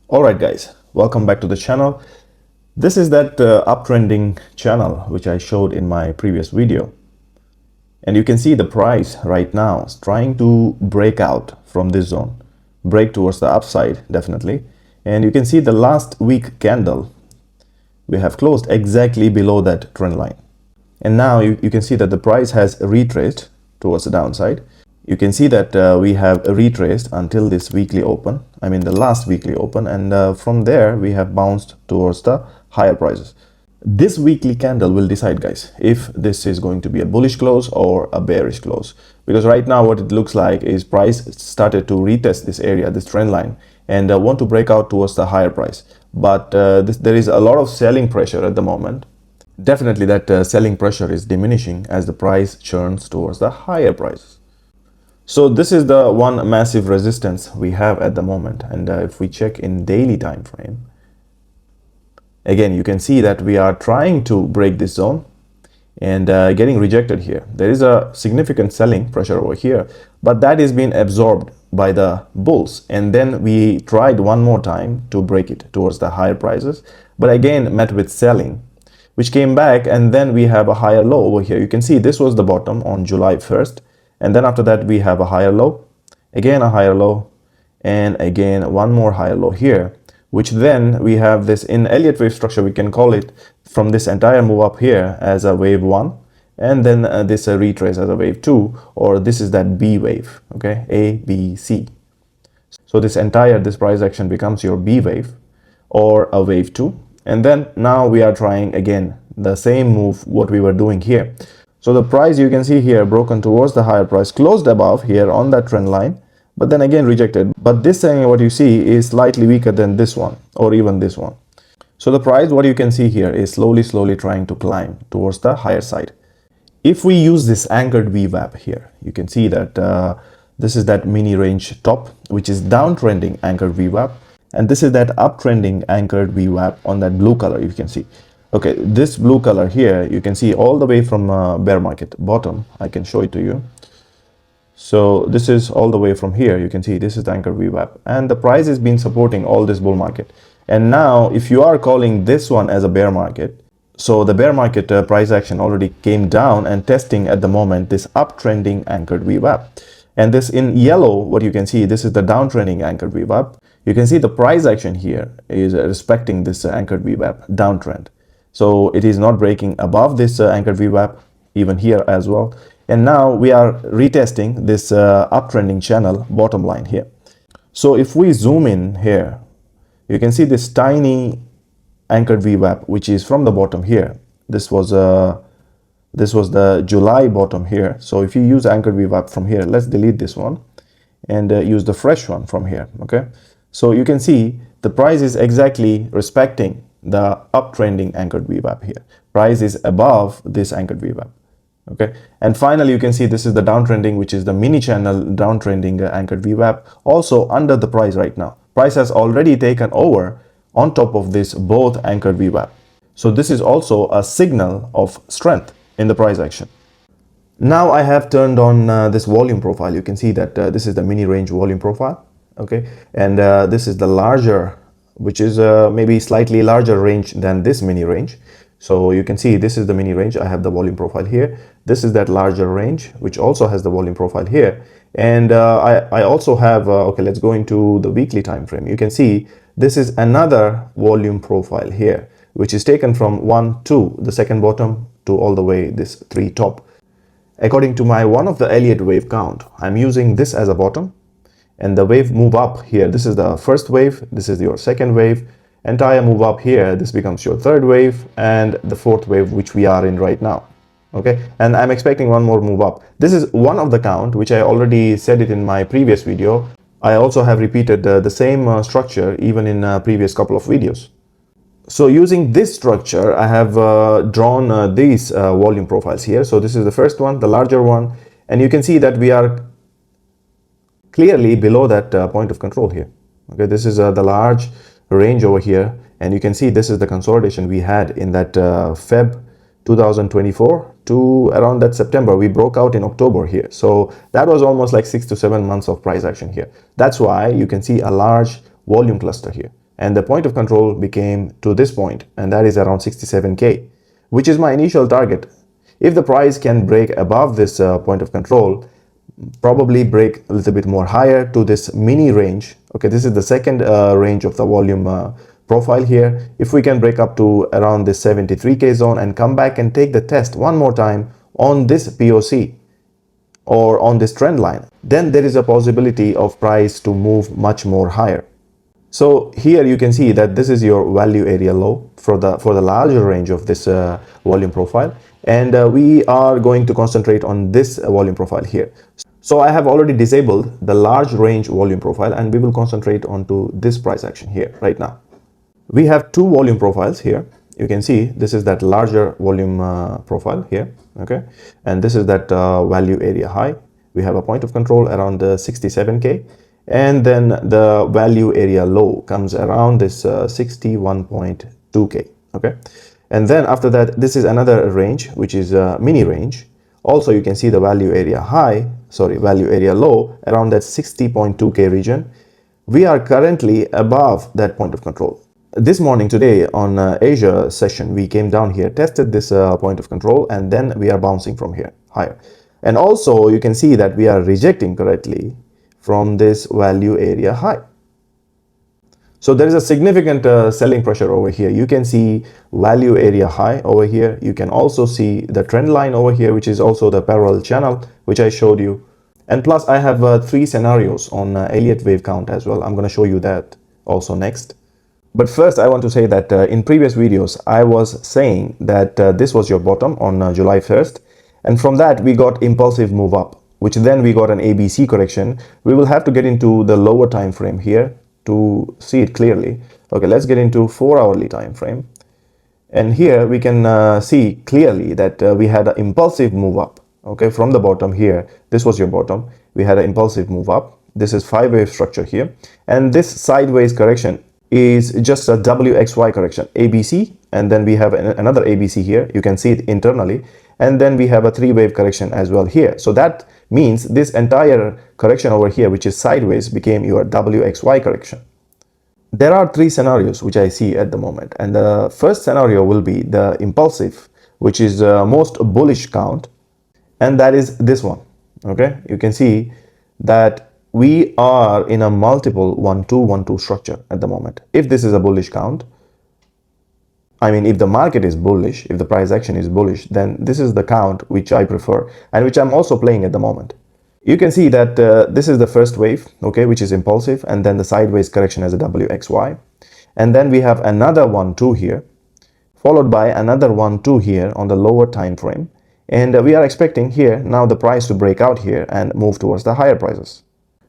Alright guys, welcome back to the channel. This is that uptrending channel which I showed in my previous video. And you can see the price right now is trying to break out from this zone. Break towards the upside, definitely. And you can see the last week candle, we have closed exactly below that trend line. And now you can see that the price has retraced towards the downside. You can see that we have retraced until this weekly open, I mean the last weekly open, and from there we have bounced towards the higher prices. This weekly candle will decide, guys, if this is going to be a bullish close or a bearish close, because right now what it looks like is price started to retest this area, this trend line, and want to break out towards the higher price, but there is a lot of selling pressure at the moment. Definitely that selling pressure is diminishing as the price churns towards the higher prices. So this is the one massive resistance we have at the moment, and if we check in daily time frame, again you can see that we are trying to break this zone and getting rejected here. There is a significant selling pressure over here, but that is being absorbed by the bulls, and then we tried one more time to break it towards the higher prices, but again met with selling, which came back, and then we have a higher low over here. You can see this was the bottom on July 1st. And then after that we have a higher low, again a higher low, and again one more higher low here, which then we have this in Elliott wave structure. We can call it from this entire move up here as a wave 1, and then this retrace as a wave 2, or this is that B wave, okay, A, B, C. So this price action becomes your B wave or a wave 2, and then now we are trying again the same move what we were doing here. So the price, you can see here, broken towards the higher price, closed above here on that trend line, but then again rejected. But this thing, what you see, is slightly weaker than this one or even this one. So the price, what you can see here, is slowly trying to climb towards the higher side. If we use this anchored VWAP here, you can see that this is that mini range top, which is downtrending anchored VWAP, and this is that uptrending anchored VWAP on that blue color, you can see. Okay, this blue color here, you can see all the way from bear market bottom. I can show it to you. So this is all the way from here. You can see this is the anchor VWAP, and the price has been supporting all this bull market. And now if you are calling this one as a bear market, so the bear market price action already came down and testing at the moment this uptrending anchored VWAP. And this in yellow, what you can see, this is the downtrending anchored VWAP. You can see the price action here is respecting this anchored VWAP downtrend. So it is not breaking above this anchored VWAP, even here as well. And now we are retesting this uptrending channel bottom line here. So if we zoom in here, you can see this tiny anchored VWAP, which is from the bottom here. This was the July bottom here. So if you use anchored VWAP from here, let's delete this one and use the fresh one from here. Okay. So you can see the price is exactly respecting the uptrending anchored VWAP here. Price is above this anchored VWAP. Okay, and finally you can see this is the downtrending, which is the mini channel downtrending anchored VWAP, also under the price right now. Price has already taken over on top of this both anchored VWAP. So this is also a signal of strength in the price action. Now I have turned on this volume profile. You can see that this is the mini range volume profile. Okay, and this is the larger, which is maybe slightly larger range than this mini range. So you can see this is the mini range. I have the volume profile here. This is that larger range, which also has the volume profile here. And I also have, okay, let's go into the weekly time frame. You can see this is another volume profile here, which is taken from 1, 2, the second bottom, to all the way this 3 top. According to my one of the Elliott wave count, I'm using this as a bottom. And the wave move up here, this is the first wave, this is your second wave, entire move up here, this becomes your third wave, and the fourth wave, which we are in right now. Okay, and I'm expecting one more move up. This is one of the count, which I already said it in my previous video. I also have repeated the same structure even in previous couple of videos. So using this structure, I have drawn these volume profiles here. So this is the first one, the larger one, and you can see that we are clearly below that point of control here. Okay, this is the large range over here, and you can see this is the consolidation we had in that Feb 2024 to around that September. We broke out in October here, so that was almost like 6 to 7 months of price action here. That's why you can see a large volume cluster here. and the point of control became to this point, and that is around 67K, which is my initial target. If the price can break above this point of control, probably break a little bit more higher to this mini range. Okay, this is the second range of the volume profile here. If we can break up to around this 73K zone and come back and take the test one more time on this POC or on this trend line, then there is a possibility of price to move much more higher. So here you can see that this is your value area low for the larger range of this volume profile, and we are going to concentrate on this volume profile here. So I have already disabled the large range volume profile, and we will concentrate onto this price action here right now. We have two volume profiles here. You can see this is that larger volume profile here, okay, and this is that value area high. We have a point of control around the 67K, and then the value area low comes around this 61.2K, okay. And then after that, this is another range, which is a mini range. Also, you can see the value area low around that 60.2K region. We are currently above that point of control. This morning today on Asia session, we came down here, tested this point of control, and then we are bouncing from here higher. And also you can see that we are rejecting correctly from this value area high. So there is a significant selling pressure over here. You can see value area high over here. You can also see the trend line over here, which is also the parallel channel, which I showed you. And plus I have three scenarios on Elliott wave count as well. I'm going to show you that also next. But first, I want to say that in previous videos, I was saying that this was your bottom on July 1st. And from that, we got impulsive move up, which then we got an ABC correction. We will have to get into the lower time frame here to see it clearly. Okay, let's get into 4-hourly time frame. And here we can see clearly that we had an impulsive move up. Okay, from the bottom here, this was your bottom. We had an impulsive move up. This is 5-wave structure here. And this sideways correction is just a WXY correction, ABC, and then we have another ABC here. You can see it internally, and then we have a 3-wave correction as well here. So that means this entire correction over here, which is sideways, became your WXY correction. There are three scenarios which I see at the moment, and the first scenario will be the impulsive, which is most bullish count, and that is this one. Okay, you can see that we are in a multiple 1-2-1-2 structure at the moment. If this is a bullish count, I mean, if the market is bullish, if the price action is bullish, then this is the count which I prefer and which I'm also playing at the moment. You can see that this is the first wave, okay, which is impulsive, and then the sideways correction as a WXY. And then we have another 1-2 here, followed by another 1-2 here on the lower time frame. And we are expecting here now the price to break out here and move towards the higher prices,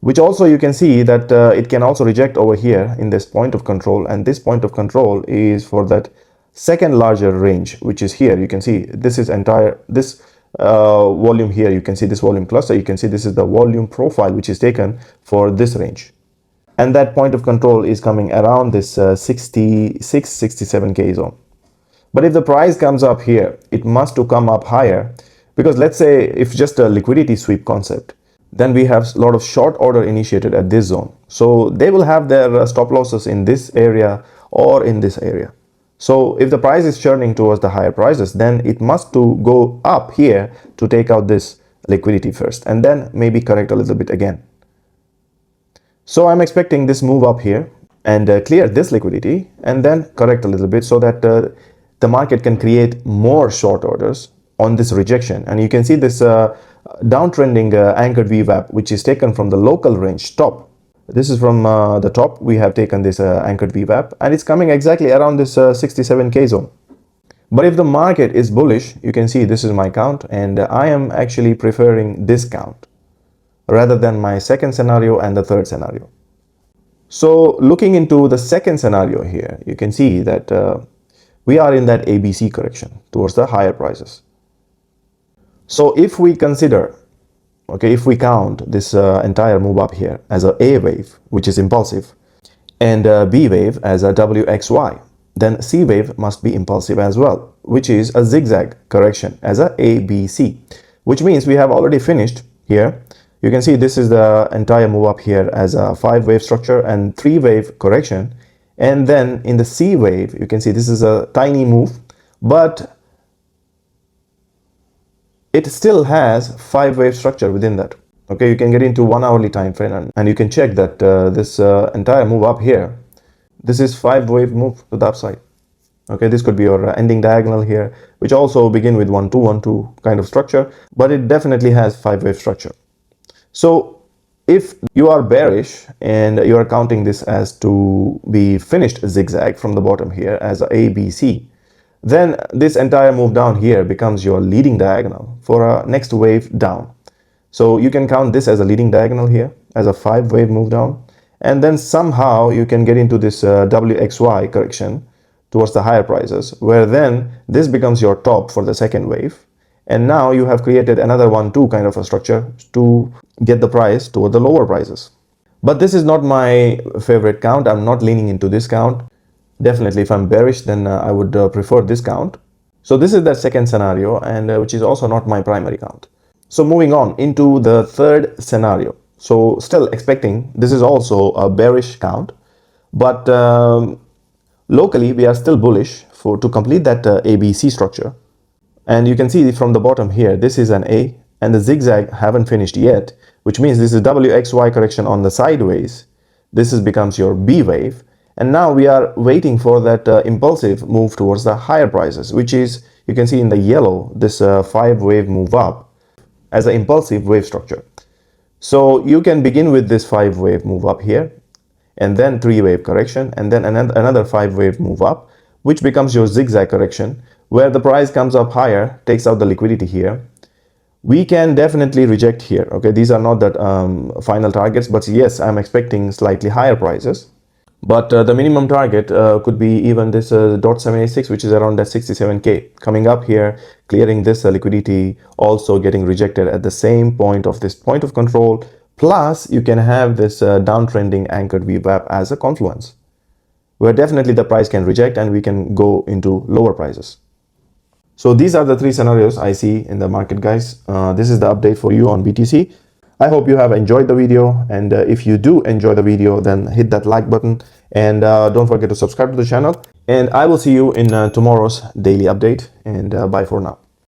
which also you can see that it can also reject over here in this point of control, and this point of control is for that second larger range, which is here. You can see this is this volume here. You can see this volume cluster. You can see this is the volume profile which is taken for this range, and that point of control is coming around this 67K zone. But if the price comes up here, it must to come up higher, because let's say if just a liquidity sweep concept, then we have a lot of short order initiated at this zone. So they will have their stop losses in this area or in this area. So if the price is churning towards the higher prices, then it must to go up here to take out this liquidity first, and then maybe correct a little bit again. So I'm expecting this move up here and clear this liquidity and then correct a little bit, so that the market can create more short orders on this rejection. And you can see this downtrending anchored VWAP, which is taken from the local range top. This is from the top. We have taken this anchored VWAP, and it's coming exactly around this 67K zone. But if the market is bullish, you can see this is my count, and I am actually preferring this count rather than my second scenario and the third scenario. So looking into the second scenario here, you can see that we are in that ABC correction towards the higher prices. So if we consider, okay, if we count this entire move up here as a wave, which is impulsive, and B wave as a WXY, then C wave must be impulsive as well, which is a zigzag correction as a ABC, which means we have already finished here. You can see this is the entire move up here as a 5-wave structure and 3-wave correction, And then in the C wave, you can see this is a tiny move, but it still has 5-wave structure within that. Okay, you can get into 1 hourly time frame and you can check that this entire move up here, this is 5-wave move to the upside. Okay, this could be your ending diagonal here, which also begin with 1 2 1 2 kind of structure, but it definitely has 5-wave structure. So if you are bearish and you are counting this as to be finished zigzag from the bottom here as a B, C, then this entire move down here becomes your leading diagonal for a next wave down. So you can count this as a leading diagonal here as a 5-wave move down, and then somehow you can get into this WXY correction towards the higher prices, where then this becomes your top for the second wave. And now you have created another 1 2 kind of a structure to get the price toward the lower prices. But this is not my favorite count. I'm not leaning into this count. Definitely if I'm bearish, then I would prefer this count. So this is the second scenario, and which is also not my primary count. So moving on into the third scenario. So still expecting, this is also a bearish count, but locally we are still bullish to complete that ABC structure. And you can see from the bottom here, this is an A, and the zigzag haven't finished yet, which means this is WXY correction on the sideways. This becomes your B wave. And now we are waiting for that impulsive move towards the higher prices, which is, you can see in the yellow, this 5-wave move up as an impulsive wave structure. So you can begin with this 5-wave move up here, and then 3-wave correction, and then another 5-wave move up, which becomes your zigzag correction, where the price comes up higher, takes out the liquidity here. We can definitely reject here. Okay, these are not that final targets, but yes, I'm expecting slightly higher prices. But the minimum target could be even this .786, which is around that 67K. Coming up here, clearing this liquidity, also getting rejected at the same point of this point of control. Plus, you can have this downtrending anchored VWAP as a confluence, where definitely the price can reject and we can go into lower prices. So these are the 3 scenarios I see in the market, guys. This is the update for you on BTC. I hope you have enjoyed the video, and if you do enjoy the video, then hit that like button, and don't forget to subscribe to the channel, and I will see you in tomorrow's daily update, and bye for now.